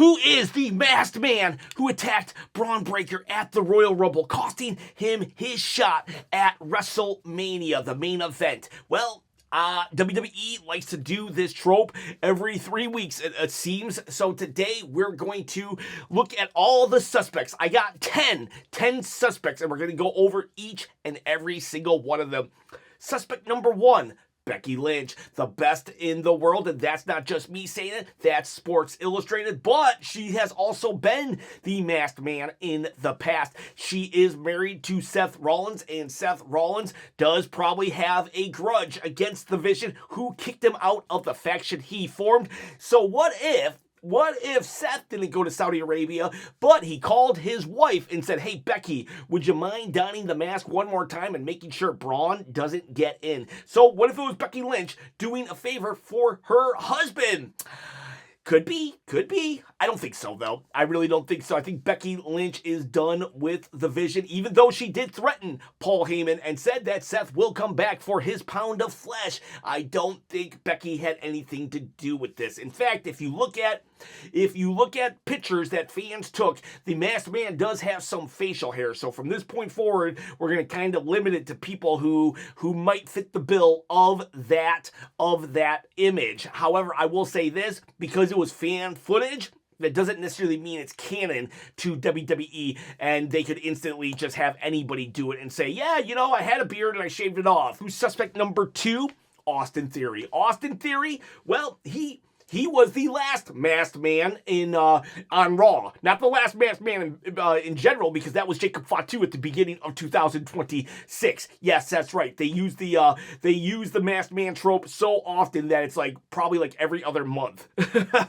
Who is the masked man who attacked Bron Breakker at the Royal Rumble, costing him his shot at WrestleMania, the main event? Well, WWE likes to do this trope every 3 weeks, it seems. So today we're going to look at all the suspects. I got 10 suspects, and we're going to go over each and every single one of them. Suspect number 1, Becky Lynch, the best in the world, and that's not just me saying it, that's Sports Illustrated, but she has also been the masked man in the past. She is married to Seth Rollins, and Seth Rollins does probably have a grudge against the Vision, who kicked him out of the faction he formed. So what if Seth didn't go to Saudi Arabia, but he called his wife and said, hey, Becky, would you mind donning the mask one more time and making sure Braun doesn't get in? So what if it was Becky Lynch doing a favor for her husband? Could be. I don't think so, though. I really don't think so. I think Becky Lynch is done with the Vision, even though she did threaten Paul Heyman and said that Seth will come back for his pound of flesh. I don't think Becky had anything to do with this. In fact, if you look at pictures that fans took, the masked man does have some facial hair. So from this point forward, we're going to kind of limit it to people who might fit the bill of that image. However, I will say this, because it was fan footage, that doesn't necessarily mean it's canon to WWE, and they could instantly just have anybody do it and say, yeah, I had a beard and I shaved it off. Who's suspect number 2? Austin Theory. Austin Theory, well, he was the last masked man on Raw. Not the last masked man in general, because that was Jacob Fatu at the beginning of 2026. Yes, that's right. They use the masked man trope so often that it's probably every other month.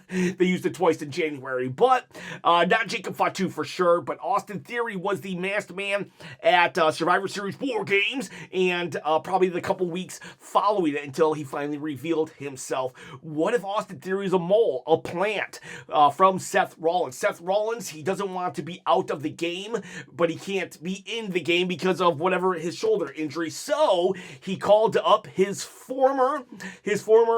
They used it twice in January, but not Jacob Fatu for sure. But Austin Theory was the masked man at Survivor Series War Games, and probably the couple weeks following it until he finally revealed himself. What if Austin Theory is a mole, a plant from Seth Rollins? Seth Rollins, he doesn't want to be out of the game, but he can't be in the game because of whatever his shoulder injury. So he called up his former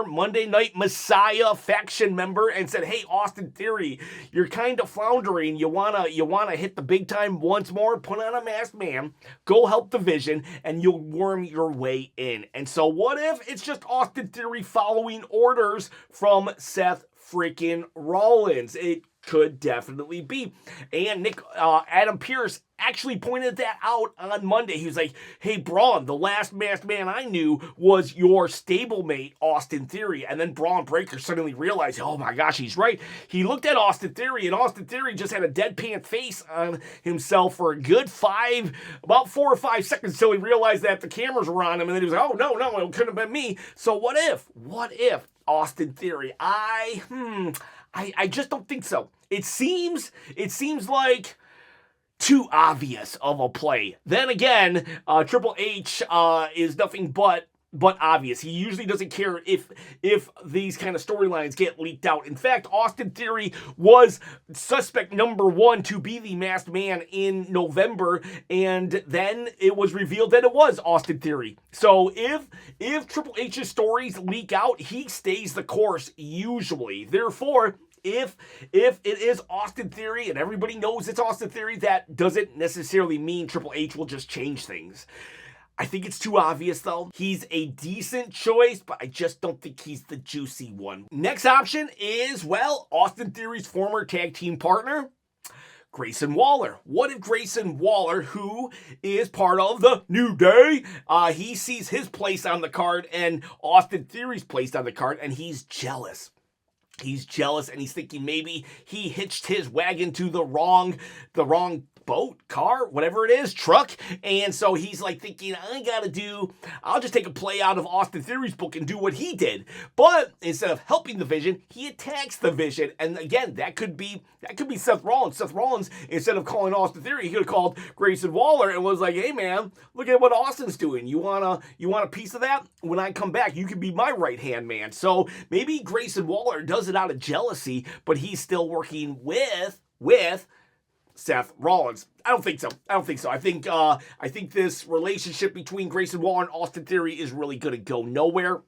Monday Night Messiah faction member and said, hey, Austin Theory, you're kind of floundering. You wanna hit the big time once more? Put on a masked man, go help the Vision, and you'll worm your way in. And so what if it's just Austin Theory following orders from Seth freaking Rollins? It could definitely be. And Adam Pearce actually pointed that out on Monday. He was like, hey, Braun, the last masked man I knew was your stablemate, Austin Theory. And then Bron Breakker suddenly realized, oh my gosh, he's right. He looked at Austin Theory, and Austin Theory just had a deadpan face on himself for a good about 4 or 5 seconds until he realized that the cameras were on him, and then he was like, oh, no, it couldn't have been me. So what if Austin Theory? I just don't think so. It seems like too obvious of a play. Then again, Triple H is nothing but obvious. He usually doesn't care if these kind of storylines get leaked out. In fact, Austin Theory was suspect number 1 to be the masked man in November, and then it was revealed that it was Austin Theory. So if Triple H's stories leak out, he stays the course usually. Therefore, if it is Austin Theory and everybody knows it's Austin Theory, that doesn't necessarily mean Triple H will just change things. I think it's too obvious, though. He's a decent choice, but I just don't think he's the juicy one. Next option is, well, Austin Theory's former tag team partner, Grayson Waller. What if Grayson Waller, who is part of the New Day, he sees his place on the card and Austin Theory's place on the card, and he's jealous. He's jealous, and he's thinking maybe he hitched his wagon to the wrong boat, car, whatever it is, truck. And so he's thinking, I'll just take a play out of Austin Theory's book and do what he did. But instead of helping the Vision, he attacks the Vision. And again, that could be Seth Rollins. Seth Rollins, instead of calling Austin Theory, he could have called Grayson Waller and was like, hey man, look at what Austin's doing. You want a piece of that? When I come back, you can be my right-hand man. So maybe Grayson Waller does it out of jealousy, but he's still working with Seth Rollins. I don't think so. I think this relationship between Grayson Waller and Austin Theory is really going to go nowhere.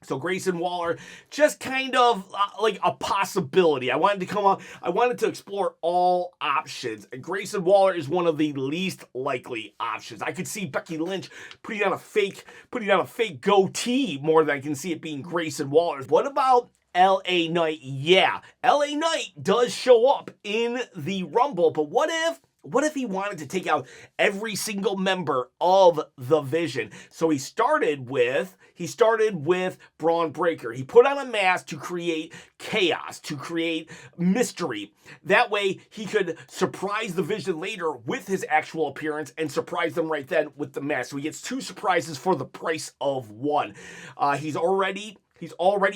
So Grayson Waller, just kind of like a possibility. I wanted to explore all options. And Grayson Waller is one of the least likely options. I could see Becky Lynch putting on a fake goatee more than I can see it being Grayson Waller. What about LA Knight? Yeah, LA Knight does show up in the Rumble, but what if he wanted to take out every single member of the Vision? So he started with Bron Breakker. He put on a mask to create chaos, to create mystery. That way he could surprise the Vision later with his actual appearance and surprise them right then with the mask. So he gets 2 surprises for the price of 1. He's already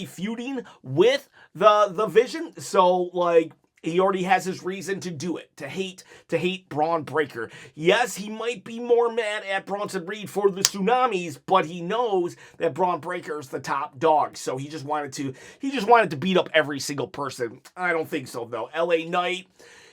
feuding with the Vision. So like, he already has his reason to do it, to hate Bron Breakker. Yes, he might be more mad at Bronson Reed for the tsunamis, but he knows that Bron Breakker is the top dog. So he just wanted to beat up every single person. I don't think so though. LA Knight,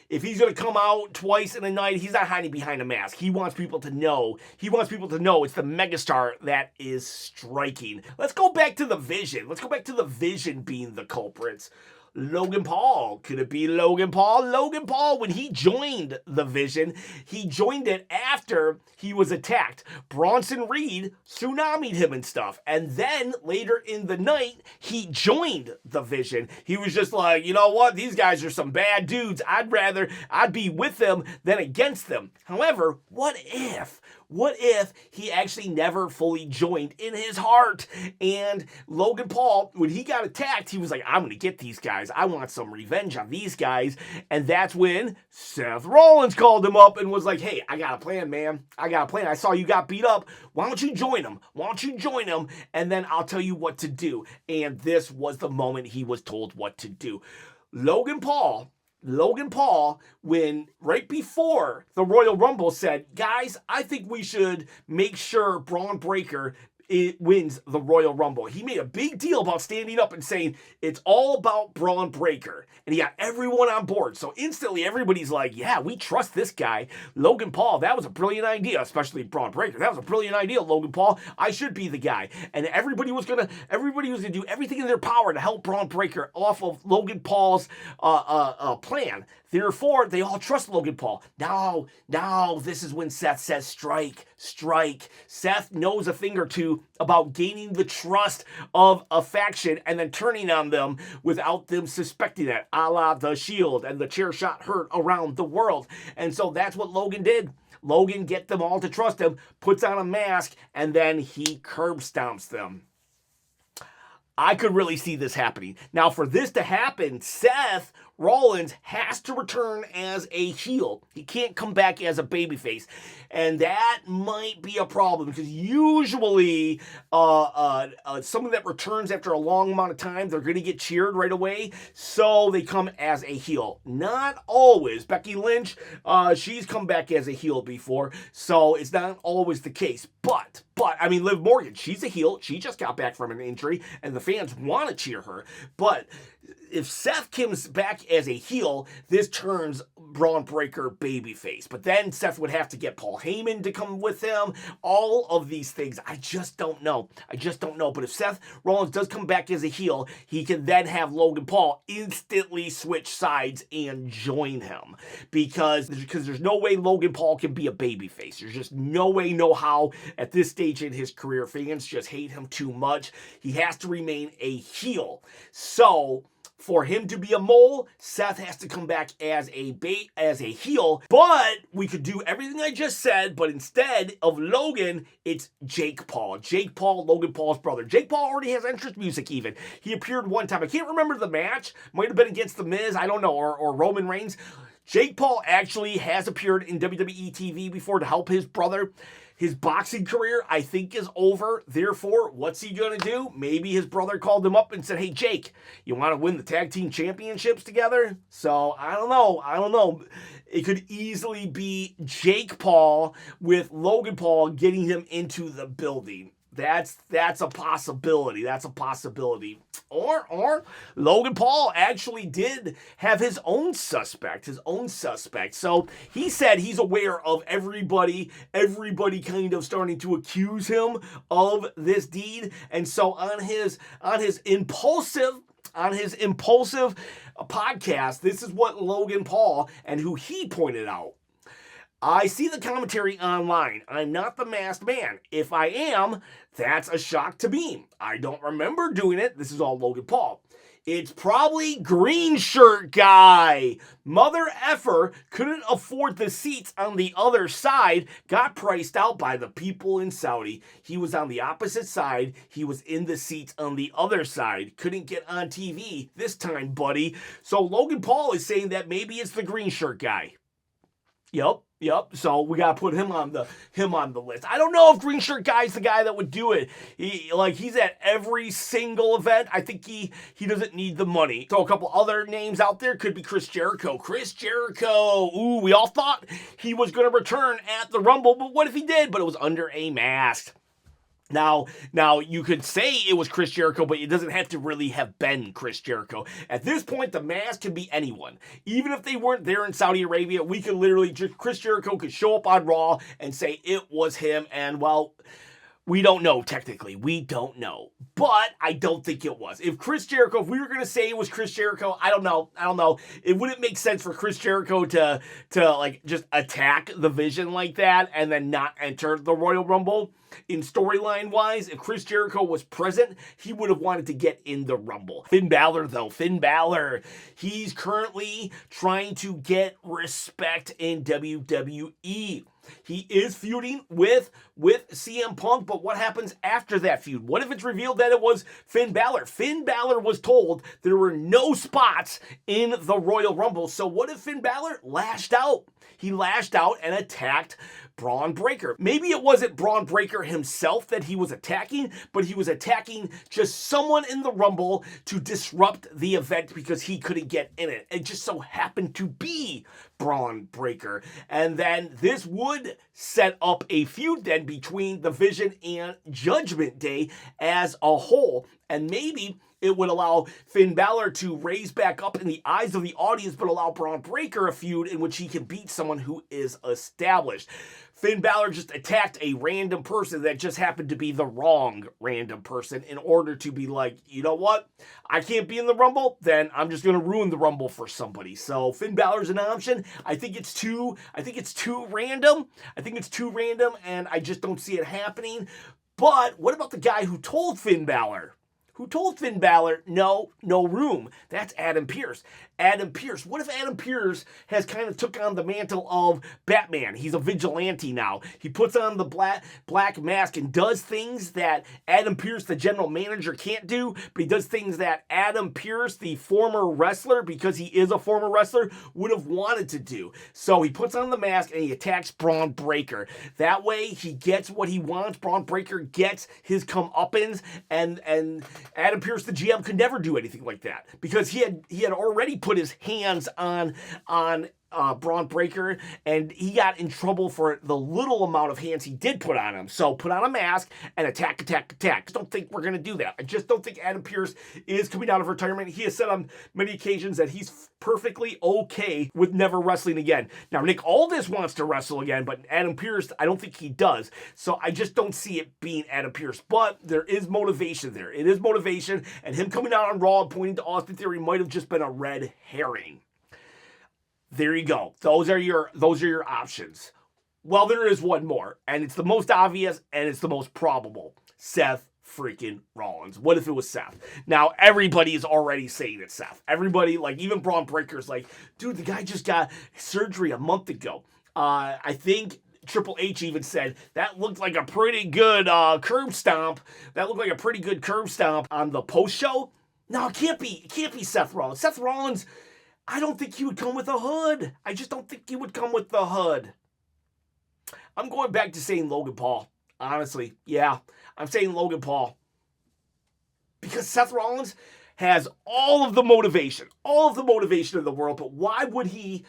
if he's going to come out twice in a night, he's not hiding behind a mask. He wants people to know. He wants people to know it's the megastar that is striking. Let's go back to the Vision. Let's go back to the Vision being the culprits. Logan Paul. Could it be Logan Paul? Logan Paul, when he joined the Vision, he joined it after he was attacked. Bronson Reed tsunami'd him and stuff. And then later in the night, he joined the Vision. He was just like, you know what? These guys are some bad dudes. I'd be with them than against them. However, what if he actually never fully joined in his heart? And Logan Paul, when he got attacked, he was like, I'm going to get these guys. I want some revenge on these guys. And that's when Seth Rollins called him up and was like, hey, I got a plan, man. I got a plan. I saw you got beat up. Why don't you join him? And then I'll tell you what to do. And this was the moment he was told what to do. Logan Paul, when right before the Royal Rumble said, guys, I think we should make sure Bron Breakker wins the Royal Rumble. He made a big deal about standing up and saying, it's all about Bron Breakker. And he got everyone on board. So instantly everybody's like, yeah, we trust this guy. Logan Paul, that was a brilliant idea, especially Bron Breakker. That was a brilliant idea, Logan Paul. I should be the guy. And everybody was gonna do everything in their power to help Bron Breakker off of Logan Paul's plan. Therefore, they all trust Logan Paul. Now, this is when Seth says, strike. Seth knows a thing or two about gaining the trust of a faction and then turning on them without them suspecting it, a la The Shield and the chair shot heard around the world. And so that's what Logan did. Logan get them all to trust him, puts on a mask, and then he curb stomps them. I could really see this happening. Now, for this to happen, Seth Rollins has to return as a heel. He can't come back as a babyface. And that might be a problem because usually someone that returns after a long amount of time, they're going to get cheered right away. So they come as a heel. Not always. Becky Lynch, she's come back as a heel before. So it's not always the case. But, I mean, Liv Morgan, she's a heel. She just got back from an injury, and the fans want to cheer her. But if Seth comes back as a heel, this turns Bron Breakker babyface. But then Seth would have to get Paul Heyman to come with him. All of these things, I just don't know. But if Seth Rollins does come back as a heel, he can then have Logan Paul instantly switch sides and join him. Because there's no way Logan Paul can be a babyface. There's just no way, no how at this stage in his career. Fans just hate him too much. He has to remain a heel. So for him to be a mole, Seth has to come back as a heel. But we could do everything I just said, but instead of Logan, it's Jake Paul. Jake Paul, Logan Paul's brother. Jake Paul already has entrance music even. He appeared one time. I can't remember the match. Might have been against The Miz. I don't know. Or Roman Reigns. Jake Paul actually has appeared in WWE TV before to help his brother. His boxing career, I think, is over. Therefore, what's he going to do? Maybe his brother called him up and said, hey, Jake, you want to win the tag team championships together? So, I don't know. It could easily be Jake Paul with Logan Paul getting him into the building. That's a possibility. That's a possibility. Or Logan Paul actually did have his own suspect. So he said he's aware of everybody kind of starting to accuse him of this deed. And so on his impulsive podcast, this is what Logan Paul and who he pointed out. I see the commentary online. I'm not the masked man. If I am, that's a shock to me. I don't remember doing it. This is all Logan Paul. It's probably green shirt guy. Mother effer couldn't afford the seats on the other side. Got priced out by the people in Saudi. He was on the opposite side. He was in the seats on the other side. Couldn't get on TV this time, buddy. So Logan Paul is saying that maybe it's the green shirt guy. Yep. So we gotta put him on the list. I don't know if green shirt guy's the guy that would do it. He's at every single event. I think he doesn't need the money. Throw a couple other names out there. Could be Chris Jericho. Ooh, we all thought he was gonna return at the Rumble, but what if he did? But it was under a mask. Now you could say it was Chris Jericho, but it doesn't have to really have been Chris Jericho. At this point, the mask can be anyone. Even if they weren't there in Saudi Arabia, we could literally Chris Jericho could show up on Raw and say it was him. And well, we don't know technically. We don't know. But I don't think it was. If we were going to say it was Chris Jericho, I don't know. It wouldn't make sense for Chris Jericho to like just attack the Vision like that and then not enter the Royal Rumble. In storyline wise, if Chris Jericho was present, he would have wanted to get in the Rumble. Finn Balor, he's currently trying to get respect in WWE. He is feuding with CM Punk, but what happens after that feud? What if it's revealed that it was Finn Balor? Finn Balor was told there were no spots in the Royal Rumble, so what if Finn Balor lashed out? He lashed out and attacked Bron Breakker. Maybe it wasn't Bron Breakker himself that he was attacking, but he was attacking just someone in the Rumble to disrupt the event because he couldn't get in it. It just so happened to be Bron Breakker. And then this would set up a feud then between the Vision and Judgment Day as a whole. And maybe it would allow Finn Balor to raise back up in the eyes of the audience, but allow Bron Breakker a feud in which he can beat someone who is established. Finn Balor just attacked a random person that just happened to be the wrong random person in order to be like, you know what? I can't be in the Rumble, then I'm just going to ruin the Rumble for somebody. So Finn Balor's an option. I think it's too random. And I just don't see it happening. But what about the guy who told Finn Balor? No room? That's Adam Pearce. What if Adam Pearce has kind of took on the mantle of Batman? He's a vigilante now. He puts on the black mask and does things that Adam Pearce, the general manager, can't do, but he does things that Adam Pearce, the former wrestler, because he is a former wrestler, would have wanted to do. So he puts on the mask and he attacks Bron Breakker. That way he gets what he wants. Bron Breakker gets his comeuppance, and Adam Pearce, the GM, could never do anything like that because he had already put his hands on Bron Breakker, and he got in trouble for the little amount of hands he did put on him. So put on a mask and attack. I don't think we're going to do that. I just don't think Adam Pearce is coming out of retirement. He has said on many occasions that he's perfectly okay with never wrestling again. Now, Nick Aldis wants to wrestle again, but Adam Pearce, I don't think he does. So I just don't see it being Adam Pearce. But there is motivation there. It is motivation, and him coming out on Raw and pointing to Austin Theory might have just been a red herring. There you go. Those are your options. Well, there is one more, and it's the most obvious, and it's the most probable. Seth freaking Rollins. What if it was Seth? Now, everybody is already saying it's Seth. Everybody, like even Bron Breakker's like, dude, the guy just got surgery a month ago. I think Triple H even said that looked like a pretty good curb stomp. That looked like a pretty good curb stomp on the post show. No, it can't be Seth Rollins. Seth Rollins, I don't think he would come with a hood. I just don't think he would come with the hood. I'm going back to saying Logan Paul. Honestly, yeah. I'm saying Logan Paul. Because Seth Rollins has all of the motivation in the world, but why would he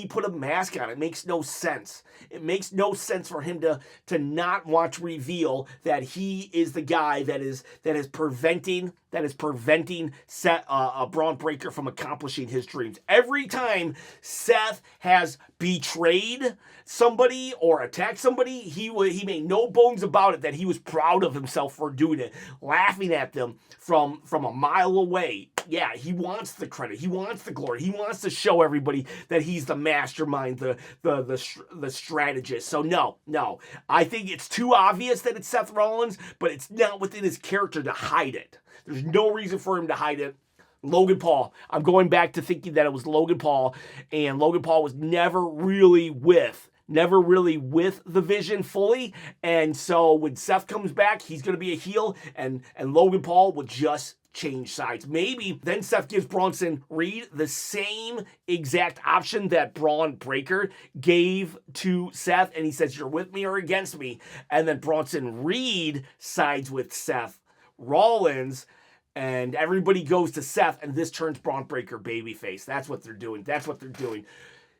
put a mask on? It makes no sense. It makes no sense for him to not want to reveal that he is the guy that is preventing Bron Breakker from accomplishing his dreams. Every time Seth has betrayed somebody or attacked somebody, he made no bones about it that he was proud of himself for doing it, laughing at them from a mile away. Yeah, he wants the credit. He wants the glory. He wants to show everybody that he's the mastermind, the strategist. So no. I think it's too obvious that it's Seth Rollins, but it's not within his character to hide it. There's no reason for him to hide it. Logan Paul. I'm going back to thinking that it was Logan Paul, and Logan Paul was never really with the vision fully. And so when Seth comes back, he's going to be a heel, and Logan Paul will just change sides. Maybe then Seth gives Bronson Reed the same exact option that Bron Breakker gave to Seth, and he says, you're with me or against me. And then Bronson Reed sides with Seth Rollins, and everybody goes to Seth, and this turns Bron Breakker babyface. That's what they're doing.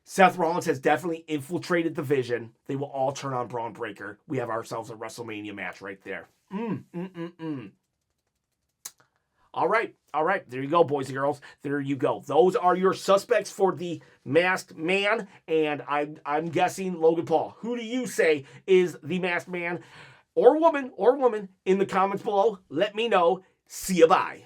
Seth Rollins has definitely infiltrated the Vision. They will all turn on Bron Breakker. We have ourselves a WrestleMania match right there. All right. There you go, boys and girls. There you go. Those are your suspects for the Masked Man, and I'm guessing Logan Paul. Who do you say is the Masked Man or woman in the comments below? Let me know. See ya, bye.